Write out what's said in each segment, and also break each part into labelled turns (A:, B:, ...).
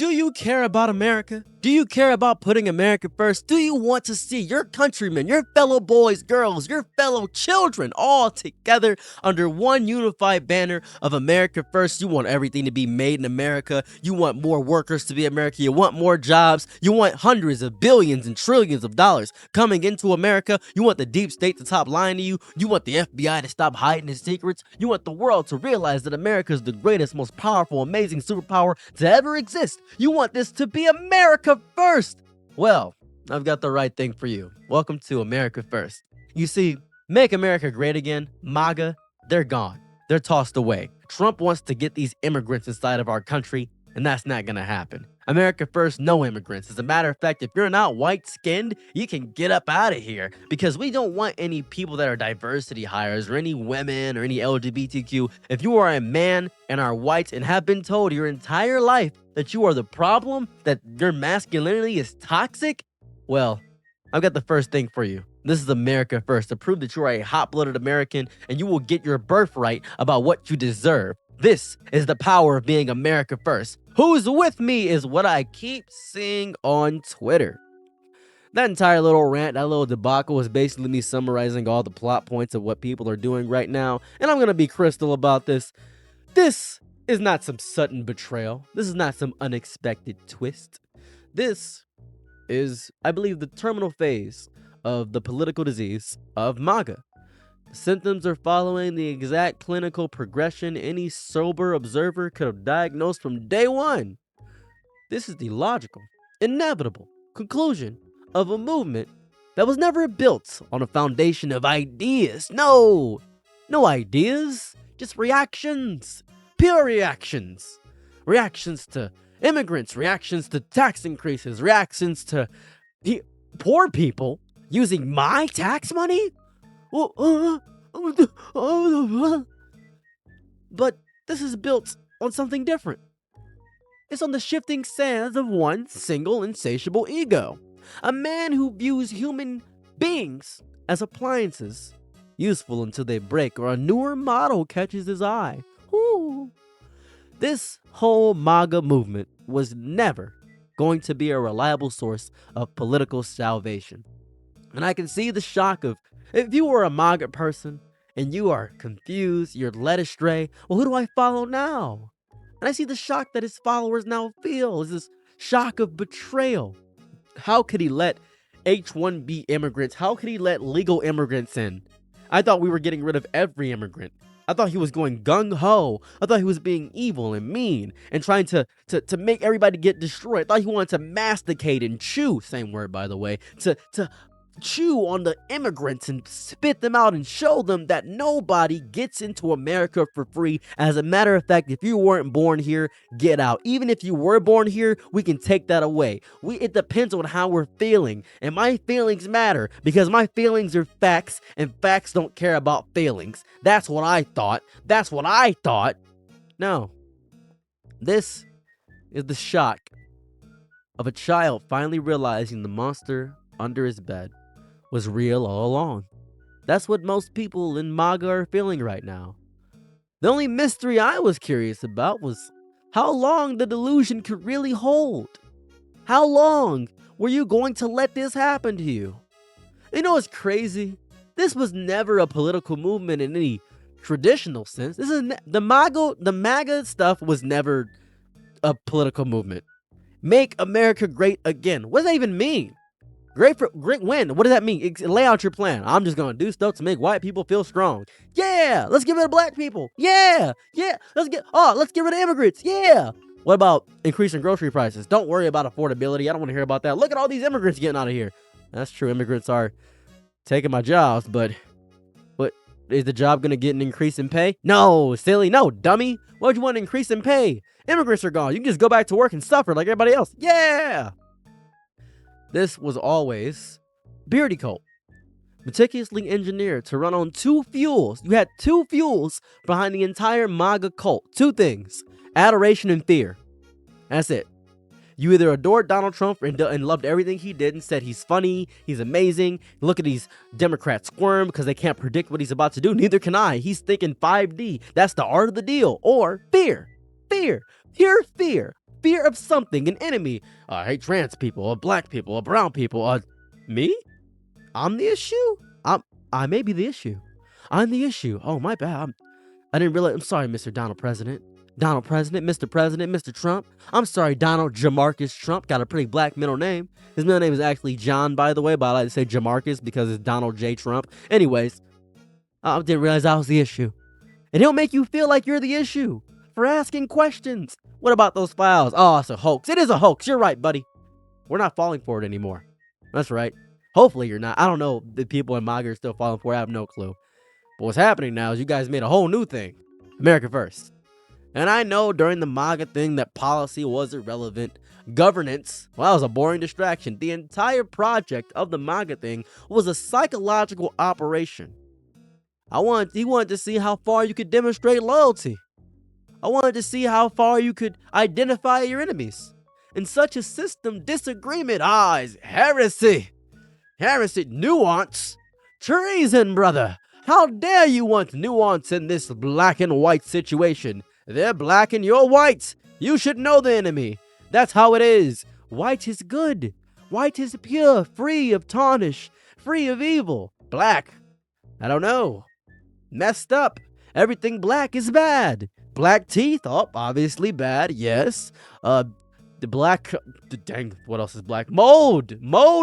A: Do you care about America? Do you care about putting America first? Do you want to see your countrymen, your fellow boys, girls, your fellow children all together under one unified banner of America first? You want everything to be made in America. You want more workers to be America. You want more jobs. You want hundreds of billions and trillions of dollars coming into America. You want the deep state to stop lying to you. You want the FBI to stop hiding its secrets. You want the world to realize that America is the greatest, most powerful, amazing superpower to ever exist. You want this to be America first. Well, I've got the right thing for you. Welcome to America First. You see, make America great again, MAGA, they're gone. They're tossed away. Trump wants to get these immigrants inside of our country, and that's not gonna happen. America first, no immigrants. As a matter of fact, if you're not white-skinned, you can get up out of here because we don't want any people that are diversity hires or any women or any LGBTQ. If you are a man and are white and have been told your entire life that you are the problem, that your masculinity is toxic, well, I've got the first thing for you. This is America First, to prove that you are a hot-blooded American and you will get your birthright about what you deserve. This is the power of being America First. Who's with me is what I keep seeing on Twitter. That entire little rant, that little debacle was basically me summarizing all the plot points of what people are doing right now. And I'm going to be crystal about this. This is not some sudden betrayal. This is not some unexpected twist. This is, I believe, the terminal phase of the political disease of MAGA. The symptoms are following the exact clinical progression any sober observer could have diagnosed from day one. This is the logical, inevitable conclusion of a movement that was never built on a foundation of ideas. No ideas, just reactions, pure reactions. Reactions to immigrants, reactions to tax increases, reactions to poor people using my tax money? But this is built on something different. It's on the shifting sands of one single insatiable ego. A man who views human beings as appliances, useful until they break or a newer model catches his eye. Ooh. This whole MAGA movement was never going to be a reliable source of political salvation. And I can see the shock of, if you were a MAGA person and you are confused, you're led astray, well, who do I follow now? And I see the shock that his followers now feel, is this shock of betrayal. How could he let H-1B immigrants, how could he let legal immigrants in? I thought we were getting rid of every immigrant. I thought he was going gung-ho. I thought he was being evil and mean and trying to make everybody get destroyed. I thought he wanted to masticate and chew, same word by the way, to chew on the immigrants and spit them out and show them that nobody gets into America for free. As a matter of fact, if you weren't born here, get out. Even if you were born here, we can take that away. It depends on how we're feeling, and my feelings matter because my feelings are facts and facts don't care about feelings. That's what I thought. No. This is the shock of a child finally realizing the monster under his bed was real all along. That's what most people in MAGA are feeling right now. The only mystery I was curious about was how long the delusion could really hold. How long were you going to let this happen to you? You know what's crazy? This was never a political movement in any traditional sense. This is the MAGA stuff was never a political movement. Make America great again. What does that even mean? Great when? What does that mean? Lay out your plan. I'm just gonna do stuff to make white people feel strong. Yeah, let's get rid of black people. Yeah, let's get rid of immigrants. Yeah. What about increasing grocery prices? Don't worry about affordability. I don't want to hear about that. Look at all these immigrants getting out of here. That's true. Immigrants are taking my jobs, but is the job gonna get an increase in pay? No, silly. No, dummy. Why would you want an increase in pay? Immigrants are gone. You can just go back to work and suffer like everybody else. Yeah. This was always Beardy Cult, meticulously engineered to run on two fuels. You had two fuels behind the entire MAGA cult. Two things: adoration and fear. That's it. You either adored Donald Trump and loved everything he did and said he's funny, he's amazing. Look at these Democrats squirm because they can't predict what he's about to do. Neither can I. He's thinking 5D. That's the art of the deal. Or fear. Pure fear. fear of something, an enemy. I hate trans people, or black people, or brown people. Me? I'm the issue? I may be the issue. I'm the issue. Oh, my bad. I didn't realize. I'm sorry, Mr. Donald President. Donald President, Mr. Trump. I'm sorry, Donald Jamarcus Trump. Got a pretty black middle name. His middle name is actually John, by the way, but I like to say Jamarcus because it's Donald J. Trump. Anyways, I didn't realize I was the issue. And he'll make you feel like you're the issue for asking questions. What about those files? Oh, it's a hoax. It is a hoax. You're right, buddy. We're not falling for it anymore. That's right. Hopefully you're not. I don't know if the people in MAGA are still falling for it. I have no clue. But what's happening now is you guys made a whole new thing. America first. And I know during the MAGA thing that policy was irrelevant. Governance, well, that was a boring distraction. The entire project of the MAGA thing was a psychological operation. He wanted to see how far you could demonstrate loyalty. I wanted to see how far you could identify your enemies. In such a system, disagreement is heresy. Heresy, nuance, treason, brother. How dare you want nuance in this black and white situation? They're black and you're white. You should know the enemy. That's how it is. White is good. White is pure, free of tarnish, free of evil. Black, I don't know. Messed up. Everything black is bad. Black teeth, oh, obviously bad, yes. Dang, what else is black? Mold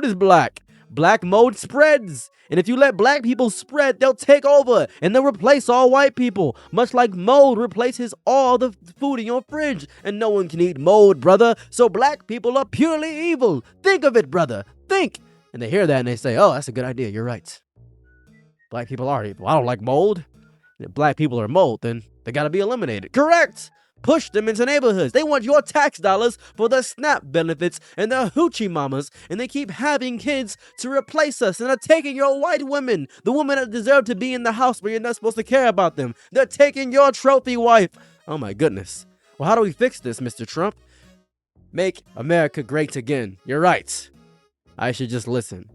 A: is black. Black mold spreads. And if you let black people spread, they'll take over and they'll replace all white people. Much like mold replaces all the food in your fridge. And no one can eat mold, brother. So black people are purely evil. Think of it, brother. Think. And they hear that and they say, oh, that's a good idea. You're right. Black people are evil. I don't like mold. If black people are mold, then they gotta be eliminated. Correct. Push them into neighborhoods. They want your tax dollars for their SNAP benefits and their hoochie mamas, and they keep having kids to replace us, and they're taking your white women, the women that deserve to be in the house where you're not supposed to care about them. They're taking your trophy wife. Oh my goodness. Well, how do we fix this, Mr. Trump? Make America great again. You're right. I should just listen.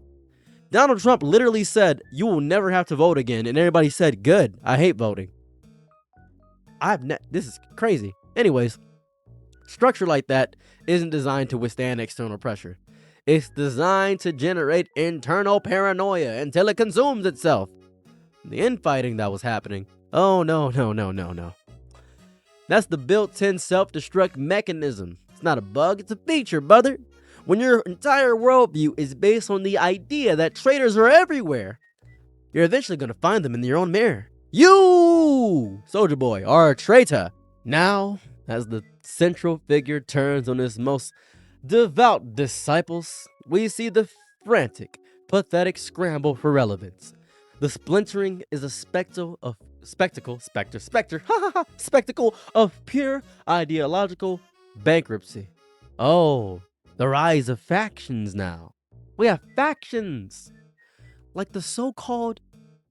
A: Donald Trump literally said, you will never have to vote again, and everybody said, good. I hate voting. This is crazy. Anyways, structure like that isn't designed to withstand external pressure. It's designed to generate internal paranoia until it consumes itself. The infighting that was happening. Oh, no. That's the built-in self-destruct mechanism. It's not a bug, it's a feature, brother. When your entire worldview is based on the idea that traitors are everywhere, you're eventually going to find them in your own mirror. You, Soldier Boy, are a traitor. Now, as the central figure turns on his most devout disciples, we see the frantic, pathetic scramble for relevance. The splintering is a spectacle of pure ideological bankruptcy. Oh, the rise of factions now. We have factions. Like the so-called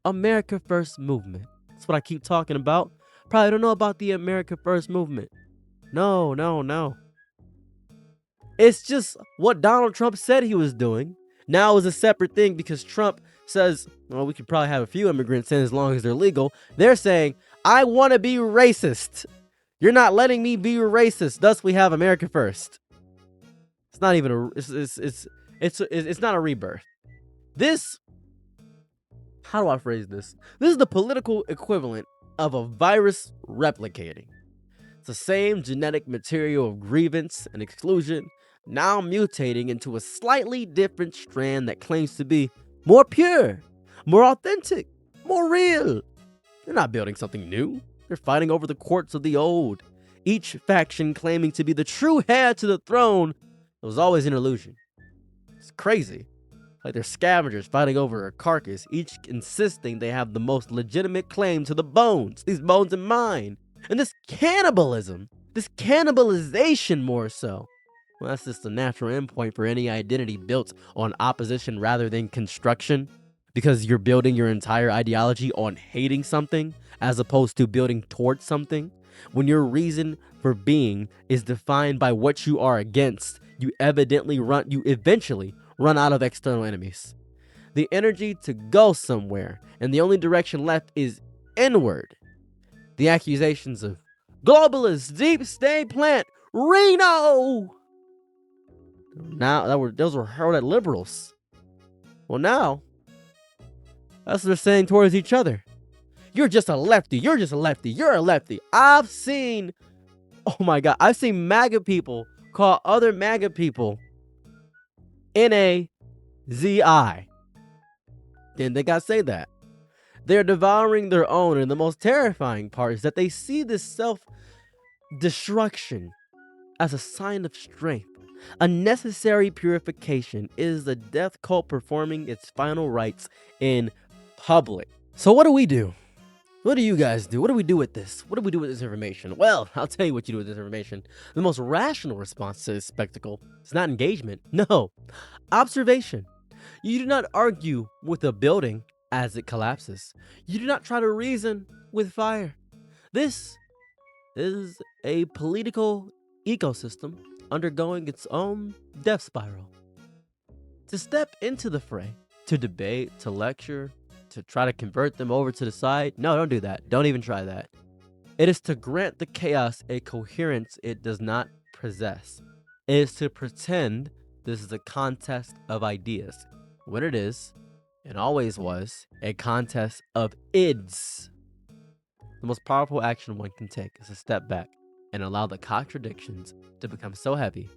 A: America First movement. That's what I keep talking about. Probably don't know about the America First movement. No. It's just what Donald Trump said he was doing. Now is a separate thing because Trump says, well, we could probably have a few immigrants in as long as they're legal. They're saying, I want to be racist. You're not letting me be racist. Thus, we have America First. It's not even it's not a rebirth. How do I phrase this? This is the political equivalent of a virus replicating. It's the same genetic material of grievance and exclusion, now mutating into a slightly different strand that claims to be more pure, more authentic, more real. They're not building something new. They're fighting over the courts of the old. Each faction claiming to be the true heir to the throne. It was always an illusion. It's crazy. Like they're scavengers fighting over a carcass, each insisting they have the most legitimate claim to the bones. These bones are mine. And this cannibalism, this cannibalization more so. Well, that's just the natural endpoint for any identity built on opposition rather than construction. Because you're building your entire ideology on hating something as opposed to building towards something. When your reason for being is defined by what you are against, you eventually run out of external enemies. The energy to go somewhere, and the only direction left is inward. The accusations of globalist, deep state plant, Reno. Now those were hurled at liberals. Well, now that's what they're saying towards each other. You're just a lefty. You're just a lefty. You're a lefty. I've seen MAGA people call other MAGA people NAZI. Didn't think I'd say that. They're devouring their own, and the most terrifying part is that they see this self-destruction as a sign of strength. A necessary purification is the death cult performing its final rites in public. So what do we do? What do you guys do? What do we do with this? What do we do with this information? Well, I'll tell you what you do with this information. The most rational response to this spectacle is not engagement. No, observation. You do not argue with a building as it collapses. You do not try to reason with fire. This is a political ecosystem undergoing its own death spiral. To step into the fray, to debate, to lecture, to try to convert them over to the side, no, don't do that. Don't even try that. It is to grant the chaos a coherence it does not possess. It is to pretend this is a contest of ideas, when it is, and always was, a contest of ids. The most powerful action one can take is to step back and allow the contradictions to become so heavy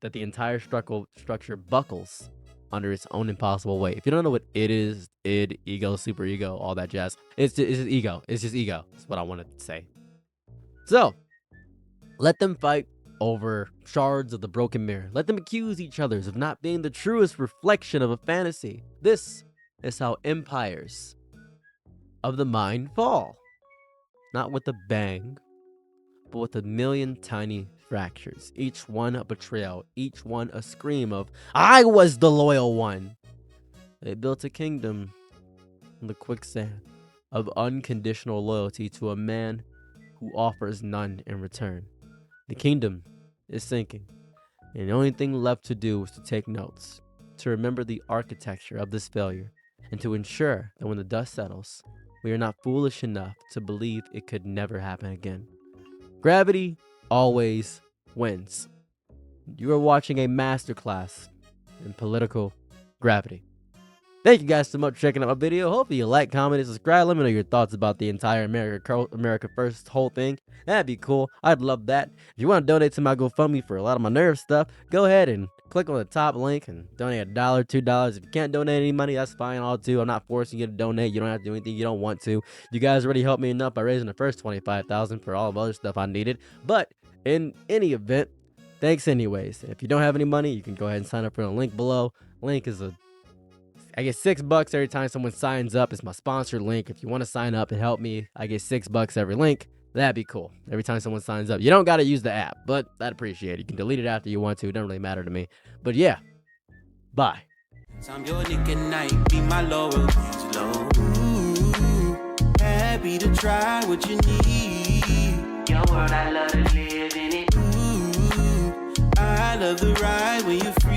A: that the entire structure buckles under its own impossible weight. If you don't know what id is, id, ego, super ego, all that jazz, it's just ego. It's just ego. That's what I wanted to say. So, let them fight over shards of the broken mirror. Let them accuse each other of not being the truest reflection of a fantasy. This is how empires of the mind fall. Not with a bang, but with a million tiny fractures. Each one a betrayal. Each one a scream of, I was the loyal one. They built a kingdom in the quicksand of unconditional loyalty to a man who offers none in return. The kingdom is sinking, and the only thing left to do is to take notes, to remember the architecture of this failure, and to ensure that when the dust settles, we are not foolish enough to believe it could never happen again. Gravity always wins. You are watching a masterclass in political gravity. Thank you guys so much for checking out my video. Hopefully you like, comment, and subscribe. Let me know your thoughts about the entire America First whole thing. That'd be cool. I'd love that. If you want to donate to my GoFundMe for a lot of my nerve stuff, go ahead and click on the top link and donate $1, $2. If you can't donate any money, that's fine. I'll do. I'm not forcing you to donate. You don't have to do anything you don't want to. You guys already helped me enough by raising the first $25,000 for all of other stuff I needed. But in any event, thanks anyways. If you don't have any money, you can go ahead and sign up for the link below. Link is I get $6 every time someone signs up. It's my sponsored link. If you want to sign up and help me, I get $6 every link. That'd be cool. Every time someone signs up. You don't got to use the app, but I'd appreciate it. You can delete it after you want to. It doesn't really matter to me. But yeah, bye.
B: I'm your nigga night, be my loyal, low. Happy to try what you need. Your world, I love to live in it. I love the ride when you're free.